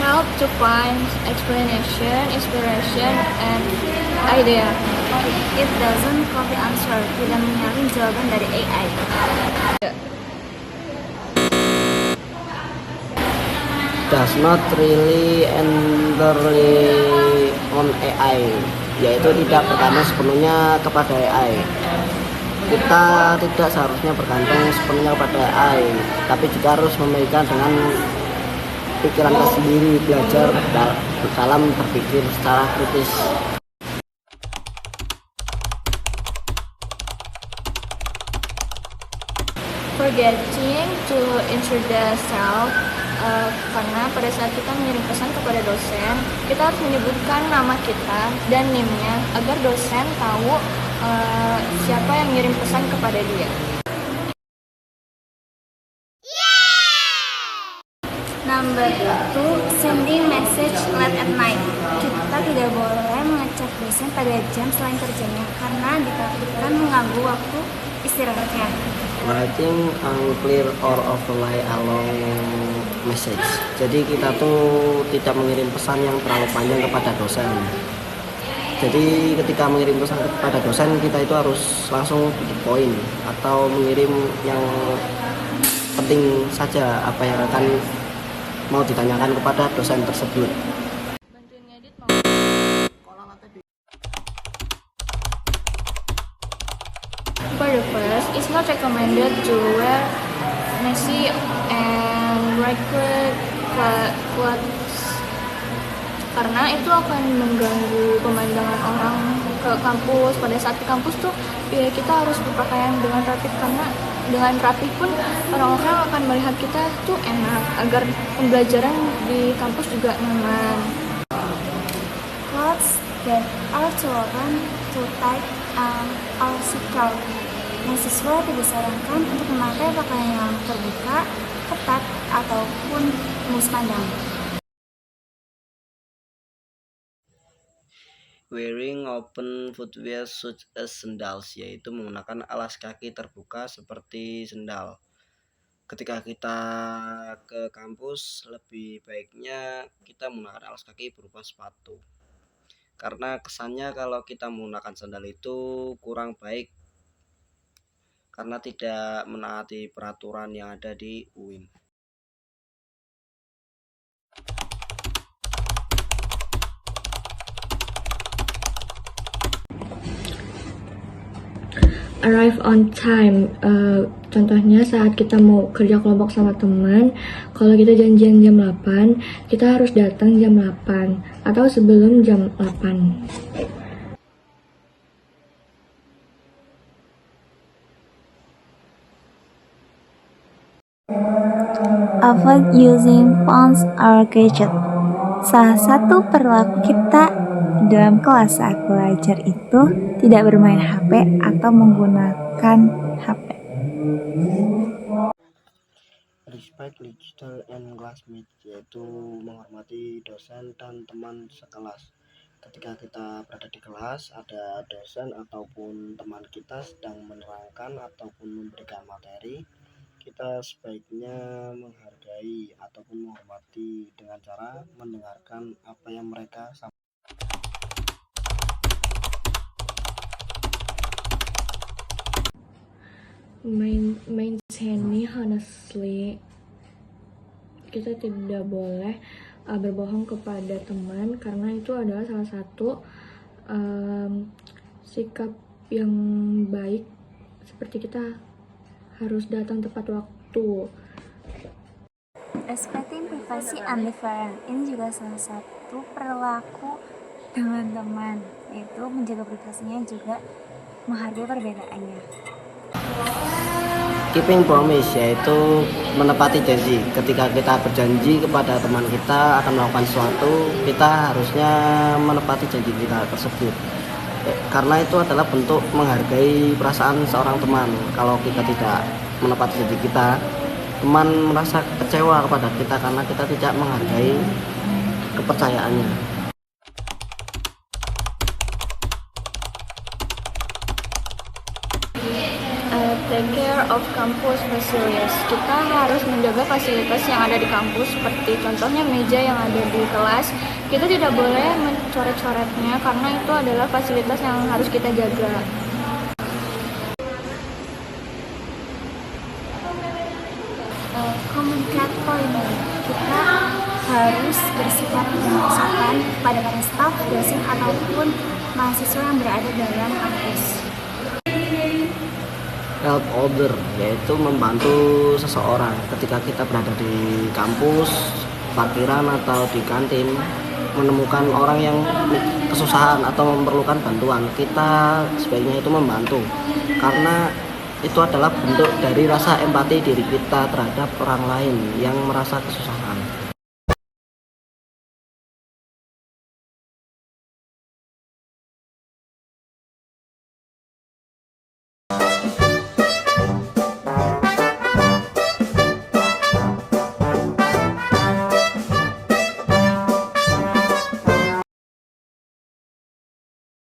help to find explanation, inspiration, and idea. It doesn't copy answer, tidak menyalin jawaban dari AI. Does not really entirely on AI, yaitu tidak bergantung sepenuhnya kepada AI. Kita tidak seharusnya bergantung sepenuhnya kepada AI, tapi juga harus memiliki dengan pikiran kita sendiri, belajar dalam berpikir secara kritis. Forgetting to introduce self, karena pada saat kita mengirim pesan kepada dosen, kita harus menyebutkan nama kita dan NIM-nya agar dosen tahu siapa yang mengirim pesan kepada dia. Number 2, sending message late at night. Kita tidak boleh mengecek dosen pada jam selain kerjanya karena ditakutkan mengganggu waktu istirahatnya. Writing unclear or overlay along message. Jadi kita tuh tidak mengirim pesan yang terlalu panjang kepada dosen. Jadi ketika mengirim pesan kepada dosen, kita itu harus langsung to the point atau mengirim yang penting saja apa yang akan mau ditanyakan kepada dosen tersebut. Bantuin ngedit mau. For the first, it's not recommended to wear messy and bright clothes karena itu akan mengganggu pemandangan orang ke kampus. Pada saat di kampus tuh ya kita harus berpakaian dengan rapi, karena dengan rapi pun orang-orang akan melihat kita tuh enak, agar pembelajaran di kampus juga nyaman. Clothes that are too open, too tight, or secure. Mahasiswa tidak disarankan untuk memakai pakaian yang terbuka, ketat, ataupun tembus pandang. Wearing open footwear such as sandals, yaitu menggunakan alas kaki terbuka seperti sendal. Ketika kita ke kampus, lebih baiknya kita menggunakan alas kaki berupa sepatu. Karena kesannya kalau kita menggunakan sandal itu kurang baik, karena tidak menaati peraturan yang ada di UIN. Arrive on time, contohnya saat kita mau kerja kelompok sama teman, kalau kita janjian jam 8, kita harus datang jam 8 atau sebelum jam 8. Avoid using phones or gadget. Salah satu perilaku kita dalam kelas saat belajar itu tidak bermain HP atau menggunakan HP. Respect digital and classmates, yaitu menghormati dosen dan teman sekelas. Ketika kita berada di kelas, ada dosen ataupun teman kita sedang menerangkan ataupun memberikan materi, kita sebaiknya menghargai ataupun menghormati dengan cara mendengarkan apa yang mereka sampaikan. Maintaining honestly, kita tidak boleh berbohong kepada teman karena itu adalah salah satu sikap yang baik, seperti kita harus datang tepat waktu. Respecting privacy and different, ini juga salah satu perilaku dengan teman, yaitu menjaga privasinya juga menghargai perbedaannya. Keeping promise, yaitu menepati janji. Ketika kita berjanji kepada teman kita akan melakukan sesuatu, kita harusnya menepati janji kita tersebut. Karena itu adalah bentuk menghargai perasaan seorang teman. Kalau kita tidak menepati janji kita, teman merasa kecewa kepada kita karena kita tidak menghargai kepercayaannya. take care of campus facilities. Kita harus menjaga fasilitas yang ada di kampus, seperti contohnya meja yang ada di kelas. Kita tidak boleh mencoret-coretnya karena itu adalah fasilitas yang harus kita jaga. Communicate point, kita harus bersikap dengan sopan pada para staf, dosen ataupun mahasiswa yang berada dalam kampus. Help other, yaitu membantu seseorang ketika kita berada di kampus, parkiran atau di kantin, menemukan orang yang kesusahan atau memerlukan bantuan, kita sebaiknya itu membantu, karena itu adalah bentuk dari rasa empati diri kita terhadap orang lain yang merasa kesusahan.